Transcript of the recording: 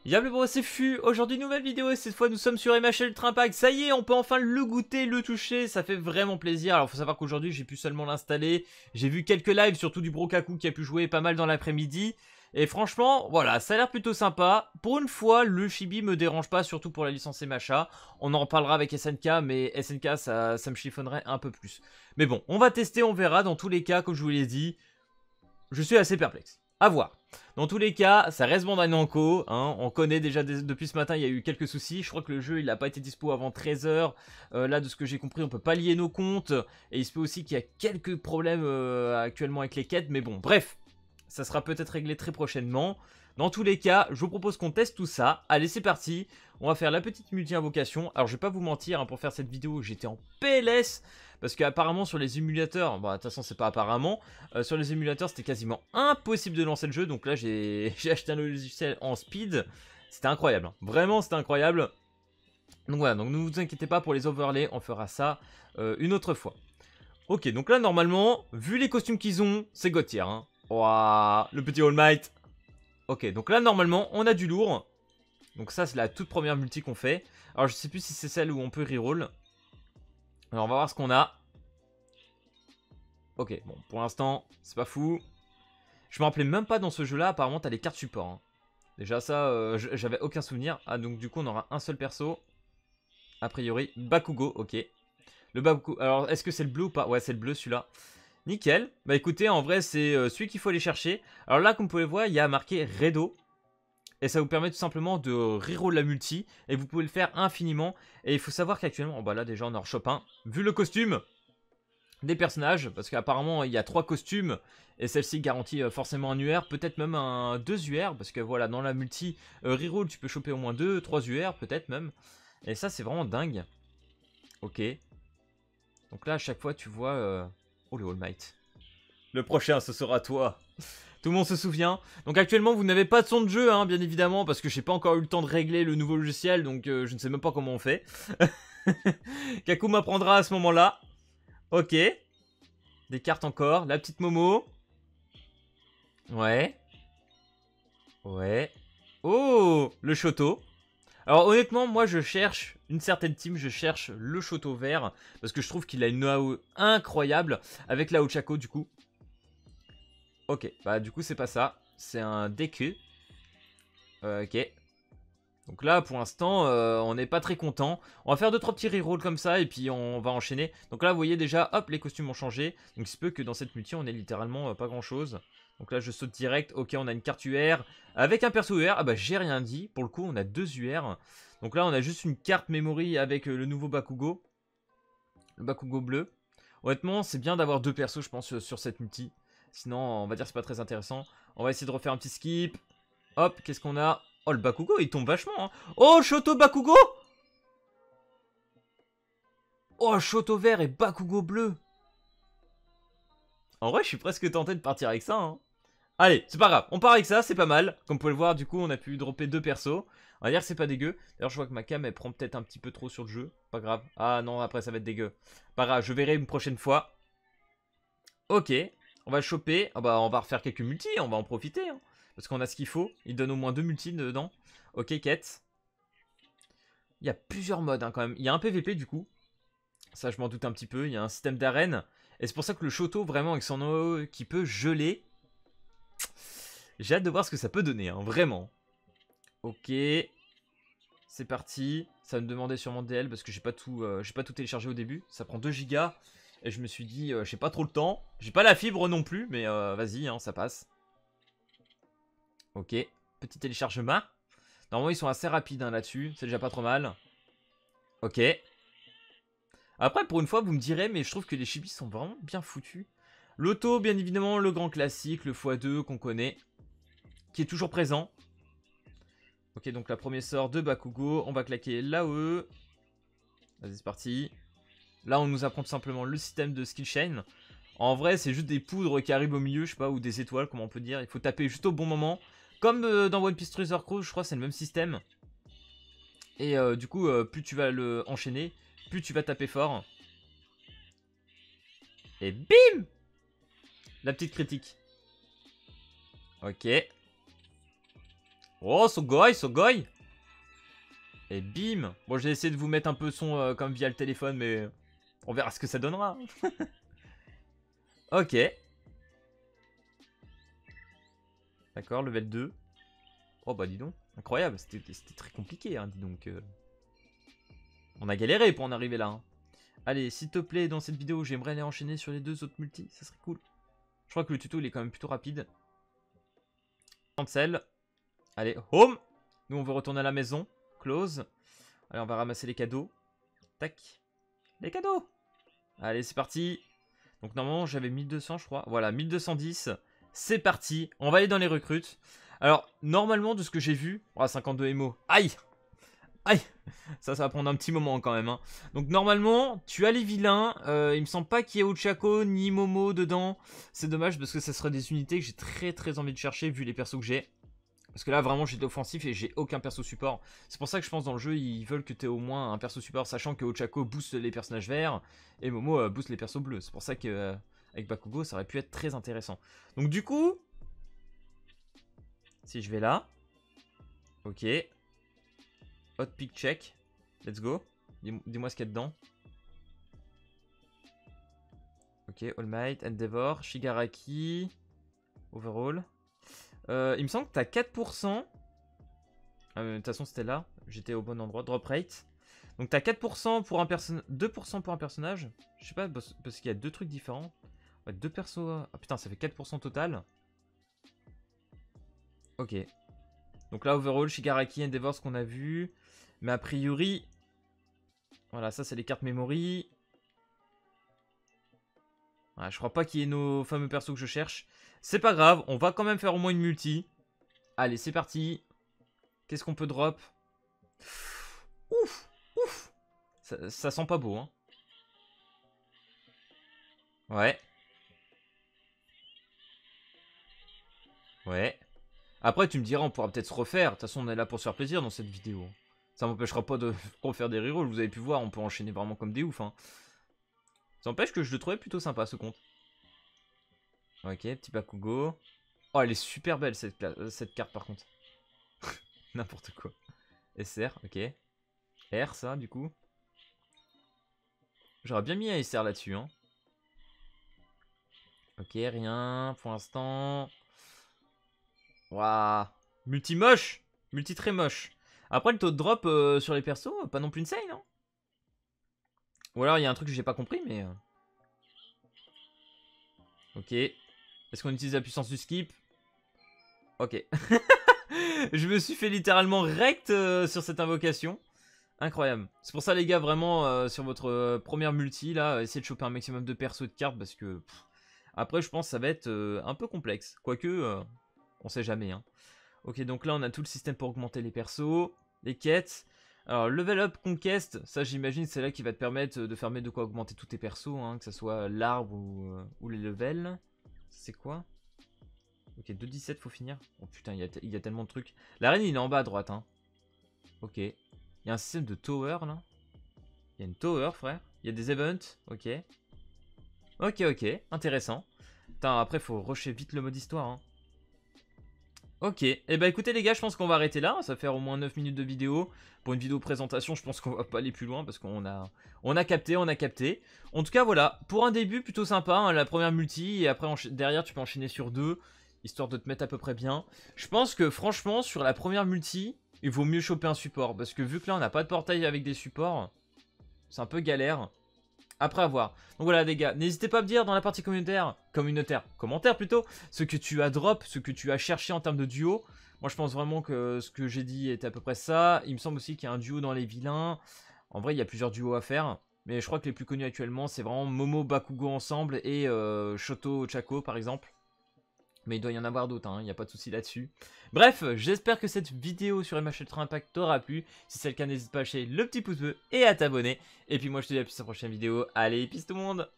Y'a bon, c'est Fu. Aujourd'hui, nouvelle vidéo et cette fois nous sommes sur MHL Ultra Impact. Ça y est, on peut enfin le goûter, le toucher, ça fait vraiment plaisir. Alors faut savoir qu'aujourd'hui j'ai pu seulement l'installer. J'ai vu quelques lives, surtout du Brokaku qui a pu jouer pas mal dans l'après-midi. Et franchement, voilà, ça a l'air plutôt sympa. Pour une fois, le chibi me dérange pas, surtout pour la licence Macha. On en reparlera avec SNK, mais SNK ça me chiffonnerait un peu plus. Mais bon, on va tester, on verra. Dans tous les cas, comme je vous l'ai dit, je suis assez perplexe. À voir. Dans tous les cas, ça reste Bandai Namco, hein. On connaît déjà depuis ce matin, il y a eu quelques soucis. Je crois que le jeu, il n'a pas été dispo avant 13 h. Là, de ce que j'ai compris, on peut pas lier nos comptes. Et il se peut aussi qu'il y a quelques problèmes actuellement avec les quêtes. Mais bon, bref, ça sera peut-être réglé très prochainement. Dans tous les cas, je vous propose qu'on teste tout ça. Allez, c'est parti. On va faire la petite multi-invocation. Alors, je vais pas vous mentir, hein, pour faire cette vidéo, j'étais en PLS. Parce qu'apparemment sur les émulateurs, bon de toute façon c'est pas apparemment, sur les émulateurs c'était quasiment impossible de lancer le jeu. Donc là j'ai acheté un logiciel en speed. C'était incroyable, hein. Vraiment c'était incroyable. Donc voilà, donc ne vous inquiétez pas pour les overlays, on fera ça une autre fois. Ok, donc là normalement, vu les costumes qu'ils ont, c'est God tier, hein. Waouh, le petit All Might. Ok, donc là normalement on a du lourd. Donc ça c'est la toute première multi qu'on fait. Alors je sais plus si c'est celle où on peut reroll. Alors on va voir ce qu'on a. Ok, bon, pour l'instant, c'est pas fou. Je me rappelais même pas dans ce jeu-là, apparemment, t'as les cartes support, hein. Déjà, ça, j'avais aucun souvenir. Ah, donc du coup, on aura un seul perso. A priori, Bakugo, ok. Le Bakugo, alors, est-ce que c'est le bleu ou pas? Ouais, c'est le bleu, celui-là. Nickel. Bah écoutez, en vrai, c'est celui qu'il faut aller chercher. Alors là, comme vous pouvez le voir, il y a marqué Redo. Et ça vous permet tout simplement de reroll la multi. Et vous pouvez le faire infiniment. Et il faut savoir qu'actuellement, oh, bah là, déjà, on en rechoppe un. Vu le costume des personnages, parce qu'apparemment il y a 3 costumes et celle-ci garantit forcément un UR, peut-être même un 2 UR, parce que voilà, dans la multi reroll tu peux choper au moins 2, 3 UR peut-être même, et ça c'est vraiment dingue. Ok, donc là à chaque fois tu vois oh le All Might, le prochain ce sera toi. Tout le monde se souvient. Donc actuellement vous n'avez pas de son de jeu, hein, bien évidemment, parce que j'ai pas encore eu le temps de régler le nouveau logiciel, donc je ne sais même pas comment on fait. Kaku m'apprendra à ce moment là. Ok. Des cartes encore. La petite Momo. Ouais. Ouais. Oh, le Shoto. Alors honnêtement, moi je cherche une certaine team. Je cherche le Shoto vert. Parce que je trouve qu'il a une AOE incroyable. Avec la Ochako du coup. Ok, bah du coup c'est pas ça. C'est un Deku. Ok. Donc là, pour l'instant, on n'est pas très content. On va faire 2-3 petits rerolls comme ça et puis on va enchaîner. Donc là, vous voyez déjà, hop, les costumes ont changé. Donc il se peut que dans cette multi, on ait littéralement pas grand-chose. Donc là, je saute direct. Ok, on a une carte UR avec un perso UR. Ah bah, j'ai rien dit. Pour le coup, on a 2 UR. Donc là, on a juste une carte memory avec le nouveau Bakugo. Le Bakugo bleu. Honnêtement, c'est bien d'avoir 2 persos, je pense, sur cette multi. Sinon, on va dire que c'est pas très intéressant. On va essayer de refaire un petit skip. Hop, qu'est-ce qu'on a? Oh, le Bakugo, il tombe vachement, hein. Oh, Shoto Bakugo. Oh, Shoto vert et Bakugo bleu. En vrai, je suis presque tenté de partir avec ça, hein. Allez, c'est pas grave, on part avec ça, c'est pas mal. Comme vous pouvez le voir, du coup, on a pu dropper 2 persos. On va dire que c'est pas dégueu. D'ailleurs, je vois que ma cam, elle prend peut-être un petit peu trop sur le jeu. Pas grave. Ah non, après, ça va être dégueu. Pas grave, je verrai une prochaine fois. Ok, on va choper. Ah bah, on va refaire quelques multis, on va en profiter, hein. Parce qu'on a ce qu'il faut. Il donne au moins 2 multis dedans. Ok, quête. Il y a plusieurs modes, hein, quand même. Il y a un PVP, du coup. Ça, je m'en doute un petit peu. Il y a un système d'arène. Et c'est pour ça que le Shoto, vraiment, avec son eau qui peut geler. J'ai hâte de voir ce que ça peut donner, hein, vraiment. Ok. C'est parti. Ça va me demandait sûrement DL parce que j'ai pas tout téléchargé au début. Ça prend 2 gigas. Et je me suis dit, j'ai pas trop le temps. J'ai pas la fibre non plus, mais vas-y, hein, ça passe. Ok. Petit téléchargement. Normalement, ils sont assez rapides, hein, là-dessus. C'est déjà pas trop mal. Ok. Après, pour une fois, vous me direz, mais je trouve que les chibis sont vraiment bien foutus. L'auto, bien évidemment, le grand classique, le x2 qu'on connaît, qui est toujours présent. Ok, donc la première sort de Bakugo. On va claquer l'AOE. Vas-y, c'est parti. Là, on nous apprend tout simplement le système de skill chain. En vrai, c'est juste des poudres qui arrivent au milieu, je sais pas, ou des étoiles, comment on peut dire. Il faut taper juste au bon moment. Comme dans One Piece Treasure Cruise, je crois que c'est le même système. Et du coup, plus tu vas le enchaîner, plus tu vas taper fort. Et bim! La petite critique. Ok. Oh, Sogoi, Sogoi. Et bim. Bon, j'ai essayé de vous mettre un peu son comme via le téléphone, mais on verra ce que ça donnera. Ok. D'accord, level 2. Oh bah dis donc, incroyable, c'était très compliqué, hein, dis donc. On a galéré pour en arriver là. Hein. Allez, s'il te plaît, dans cette vidéo, j'aimerais aller enchaîner sur les 2 autres multis, ça serait cool. Je crois que le tuto, il est quand même plutôt rapide. Cancel. Allez, home. Nous, on veut retourner à la maison. Close. Allez, on va ramasser les cadeaux. Tac. Les cadeaux. Allez, c'est parti. Donc, normalement, j'avais 1200, je crois. Voilà, 1210. C'est parti. On va aller dans les recrutes. Alors, normalement, de ce que j'ai vu... Oh, 52 émo. Aïe. Aïe. Ça va prendre un petit moment quand même. Hein. Donc, normalement, tu as les vilains. Il me semble pas qu'il y ait Ochako ni Momo dedans. C'est dommage parce que ça serait des unités que j'ai très envie de chercher vu les persos que j'ai. Parce que là, vraiment, j'ai de l'offensif et j'ai aucun perso support. C'est pour ça que je pense dans le jeu, ils veulent que tu aies au moins un perso support, sachant que Ochako booste les personnages verts et Momo booste les persos bleus. C'est pour ça que avec Bakugo, ça aurait pu être très intéressant. Donc du coup, si je vais là, ok, hot pick check, let's go. Dis-moi ce qu'il y a dedans. Ok, All Might, Endeavor, Shigaraki, Overall. Il me semble que t'as 4%. De toute façon, c'était là. J'étais au bon endroit. Drop rate. Donc, t'as 4% pour un personnage. 2% pour un personnage. Je sais pas, parce qu'il y a 2 trucs différents. Ouais, 2 persos. Ah putain, ça fait 4% total. Ok. Donc là, overall, Shigaraki, Endeavor, ce qu'on a vu. Mais a priori. Voilà, ça, c'est les cartes memory. Voilà, je crois pas qu'il y ait nos fameux persos que je cherche. C'est pas grave, on va quand même faire au moins une multi. Allez, c'est parti. Qu'est-ce qu'on peut drop? Ouf, ouf. Ça sent pas beau, hein. Ouais. Ouais. Après, tu me diras, on pourra peut-être se refaire. De toute façon, on est là pour se faire plaisir dans cette vidéo. Ça m'empêchera pas de refaire des rerolls. Vous avez pu voir, on peut enchaîner vraiment comme des oufs. Hein. Ça n'empêche que je le trouvais plutôt sympa, ce compte. Ok, petit Bakugo. Oh, elle est super belle, cette carte, par contre. N'importe quoi. SR, ok. R, ça, du coup. J'aurais bien mis un SR là-dessus, hein. Ok, rien pour l'instant. Waouh. Multi moche. Multi très moche. Après, le taux de drop sur les persos, pas non plus insane, hein. Ou alors, il y a un truc que j'ai pas compris, mais... Ok. Est-ce qu'on utilise la puissance du skip? Ok. Je me suis fait littéralement rect sur cette invocation. Incroyable. C'est pour ça, les gars, vraiment, sur votre première multi, là, essayez de choper un maximum de persos et de cartes, parce que... après, je pense que ça va être un peu complexe. Quoique, on sait jamais, hein. Ok, donc là, on a tout le système pour augmenter les persos, les quêtes. Alors, level up conquest, ça, j'imagine, c'est là qui va te permettre de faire de quoi augmenter tous tes persos, hein, que ce soit l'arbre ou les levels. C'est quoi? Ok, 2,17, faut finir. Oh putain, il y a tellement de trucs. L'arène, il est en bas à droite, hein. Ok. Il y a un système de tower, là. Il y a une tower, frère. Il y a des events, ok. Ok, intéressant. Putain, après, faut rusher vite le mode histoire, hein. Ok, et bah écoutez les gars, je pense qu'on va arrêter là, ça va faire au moins 9 minutes de vidéo. Pour une vidéo présentation, je pense qu'on va pas aller plus loin parce qu'on a capté, En tout cas voilà, pour un début plutôt sympa, hein, la première multi, et après derrière tu peux enchaîner sur 2, histoire de te mettre à peu près bien. Je pense que franchement, sur la première multi, il vaut mieux choper un support, parce que vu que là on n'a pas de portail avec des supports, c'est un peu galère. Après avoir. Donc voilà les gars, n'hésitez pas à me dire dans la partie commentaire plutôt, ce que tu as drop, ce que tu as cherché en termes de duo. Moi je pense vraiment que ce que j'ai dit était à peu près ça. Il me semble aussi qu'il y a un duo dans les vilains. En vrai il y a plusieurs duos à faire. Mais je crois que les plus connus actuellement c'est vraiment Momo, Bakugo ensemble et Shoto, Ochako par exemple. Mais il doit y en avoir d'autres, hein, il n'y a pas de souci là-dessus. Bref, j'espère que cette vidéo sur MH Ultra Impact t'aura plu. Si c'est le cas, n'hésite pas à lâcher le petit pouce bleu et à t'abonner. Et puis moi, je te dis à la prochaine vidéo. Allez, peace tout le monde!